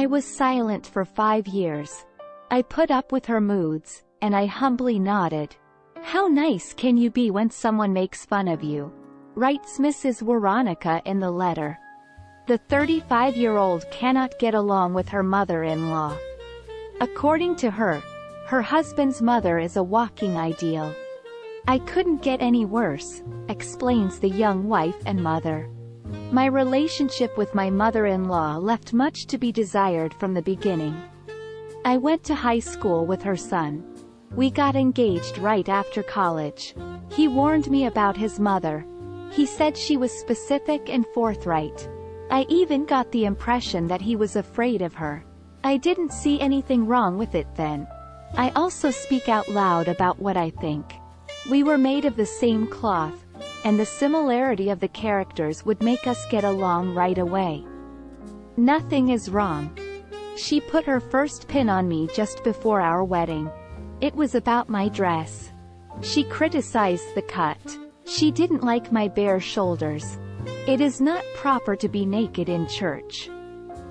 I was silent for 5 years. I put up with her moods, and I humbly nodded. "How nice can you be when someone makes fun of you?" writes Mrs. Veronica in the letter. The 35-year-old cannot get along with her mother-in-law. According to her husband's mother is a walking ideal. "I couldn't get any worse," explains the young wife and mother. "My relationship with my mother-in-law left much to be desired from the beginning. I went to high school with her son. We got engaged right after college. He warned me about his mother. He said she was specific and forthright. I even got the impression that he was afraid of her. I didn't see anything wrong with it then. I also speak out loud about what I think. We were made of the same cloth, and the similarity of the characters would make us get along right away. Nothing is wrong. She put her first pin on me just before our wedding. It was about my dress. She criticized the cut. She didn't like my bare shoulders. It is not proper to be naked in church.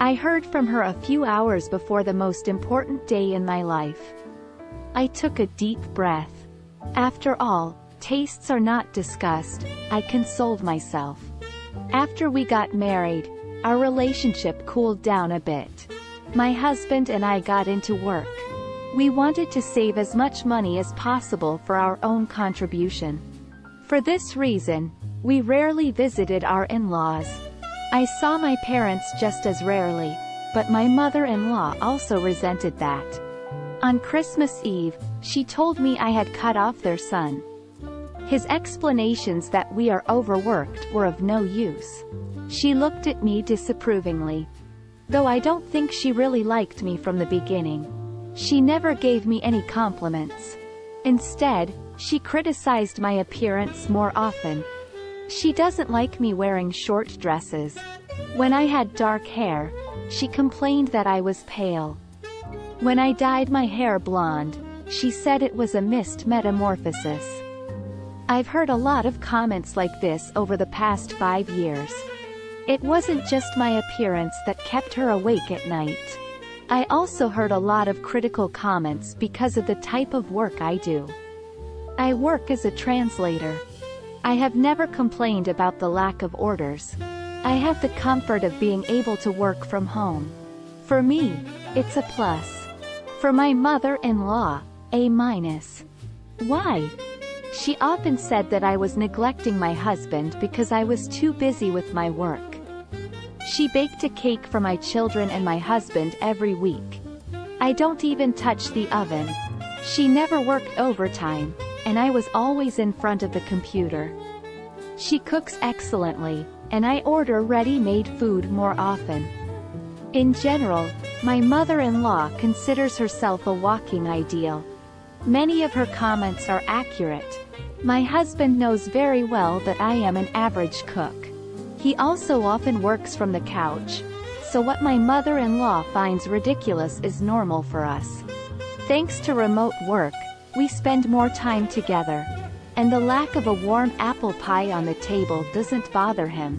I heard from her a few hours before the most important day in my life. I took a deep breath. After all, tastes are not discussed, I consoled myself. After we got married, our relationship cooled down a bit. My husband and I got into work. We wanted to save as much money as possible for our own contribution. For this reason, we rarely visited our in-laws. I saw my parents just as rarely, but my mother-in-law also resented that. On Christmas Eve, she told me I had cut off their son. His explanations that we are overworked were of no use. She looked at me disapprovingly. Though I don't think she really liked me from the beginning. She never gave me any compliments. Instead, she criticized my appearance more often. She doesn't like me wearing short dresses. When I had dark hair, she complained that I was pale. When I dyed my hair blonde, she said it was a missed metamorphosis. I've heard a lot of comments like this over the past 5 years. It wasn't just my appearance that kept her awake at night. I also heard a lot of critical comments because of the type of work I do. I work as a translator. I have never complained about the lack of orders. I have the comfort of being able to work from home. For me, it's a plus. For my mother-in-law, A-. Why? She often said that I was neglecting my husband because I was too busy with my work. She baked a cake for my children and my husband every week. I don't even touch the oven. She never worked overtime, and I was always in front of the computer. She cooks excellently, and I order ready-made food more often. In general, my mother-in-law considers herself a walking ideal. Many of her comments are accurate. My husband knows very well that I am an average cook. He also often works from the couch, so what my mother-in-law finds ridiculous is normal for us. Thanks to remote work, we spend more time together, and the lack of a warm apple pie on the table doesn't bother him.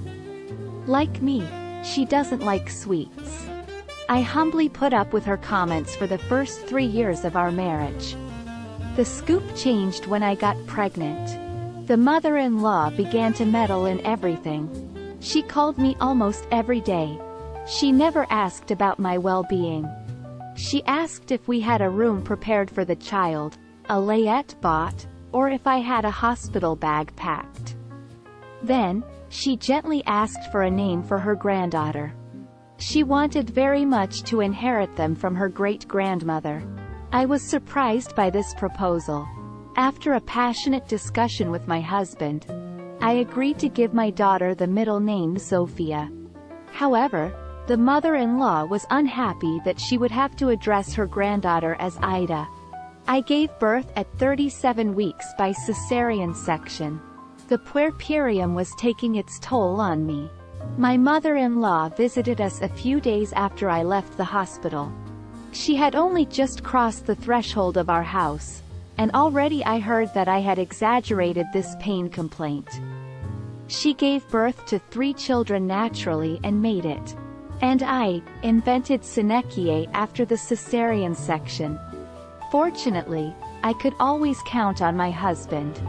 Like me, she doesn't like sweets. I humbly put up with her comments for the first 3 years of our marriage. The scoop changed when I got pregnant. The mother-in-law began to meddle in everything. She called me almost every day. She never asked about my well-being. She asked if we had a room prepared for the child, a layette bought, or if I had a hospital bag packed. Then, she gently asked for a name for her granddaughter. She wanted very much to inherit them from her great-grandmother. I was surprised by this proposal. After a passionate discussion with my husband, I agreed to give my daughter the middle name Sophia. However, the mother-in-law was unhappy that she would have to address her granddaughter as Ida. I gave birth at 37 weeks by cesarean section. The puerperium was taking its toll on me. My mother-in-law visited us a few days after I left the hospital. She had only just crossed the threshold of our house, and already I heard that I had exaggerated this pain complaint. She gave birth to 3 children naturally and made it. And I invented Senecio after the cesarean section. Fortunately, I could always count on my husband.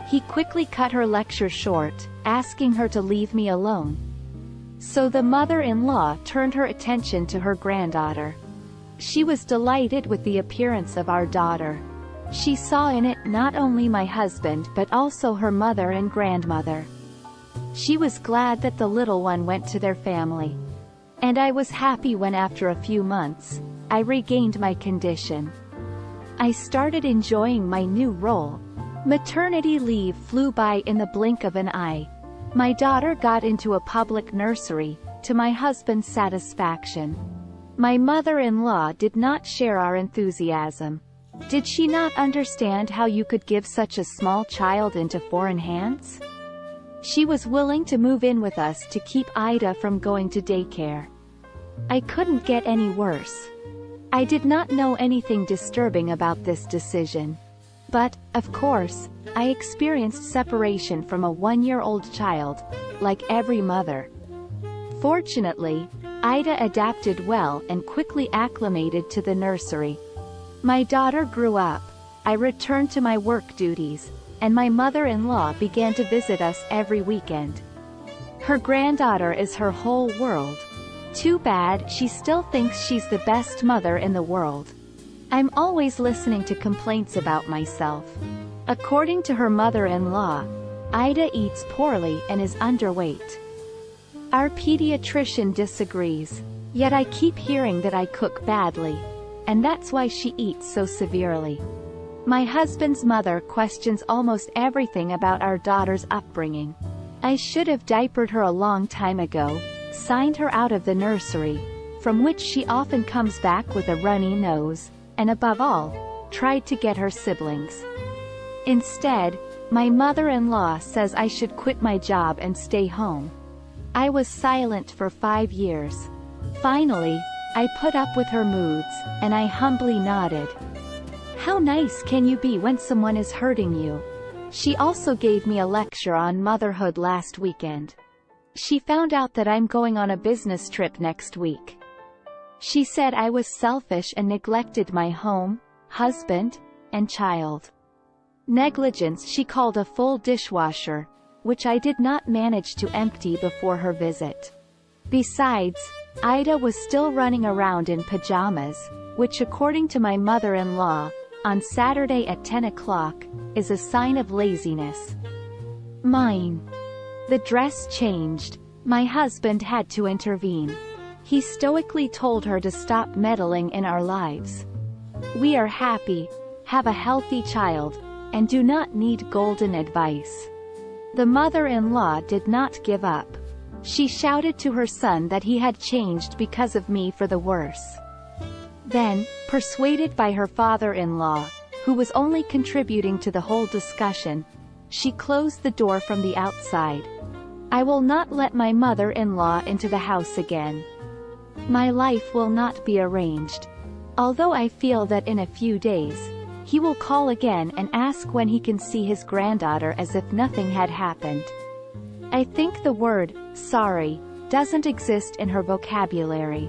He quickly cut her lecture short, asking her to leave me alone. So the mother-in-law turned her attention to her granddaughter. She was delighted with the appearance of our daughter. She saw in it not only my husband but also her mother and grandmother. She was glad that the little one went to their family. And I was happy when after a few months, I regained my condition. I started enjoying my new role. Maternity leave flew by in the blink of an eye. My daughter got into a public nursery, to my husband's satisfaction. My mother-in-law did not share our enthusiasm. Did she not understand how you could give such a small child into foreign hands? She was willing to move in with us to keep Ida from going to daycare. I couldn't get any worse. I did not know anything disturbing about this decision. But, of course, I experienced separation from a 1-year-old child, like every mother. Fortunately, Ida adapted well and quickly acclimated to the nursery. My daughter grew up, I returned to my work duties, and my mother-in-law began to visit us every weekend. Her granddaughter is her whole world. Too bad she still thinks she's the best mother in the world. I'm always listening to complaints about myself. According to her mother-in-law, Ida eats poorly and is underweight. Our pediatrician disagrees, yet I keep hearing that I cook badly, and that's why she eats so severely. My husband's mother questions almost everything about our daughter's upbringing. I should have diapered her a long time ago, signed her out of the nursery, from which she often comes back with a runny nose, and above all, tried to get her siblings. Instead, my mother-in-law says I should quit my job and stay home. I was silent for 5 years. Finally, I put up with her moods, and I humbly nodded. How nice can you be when someone is hurting you? She also gave me a lecture on motherhood last weekend. She found out that I'm going on a business trip next week. She said I was selfish and neglected my home, husband, and child. Negligence she called a full dishwasher, which I did not manage to empty before her visit. Besides, Ida was still running around in pajamas, which according to my mother-in-law, on Saturday at 10 o'clock, is a sign of laziness. Mine. The dress changed. My husband had to intervene. He stoically told her to stop meddling in our lives. We are happy, have a healthy child, and do not need golden advice. The mother-in-law did not give up. She shouted to her son that he had changed because of me for the worse. Then, persuaded by her father-in-law, who was only contributing to the whole discussion, she closed the door from the outside. I will not let my mother-in-law into the house again. My life will not be arranged. Although I feel that in a few days, he will call again and ask when he can see his granddaughter as if nothing had happened. I think the word, sorry, doesn't exist in her vocabulary.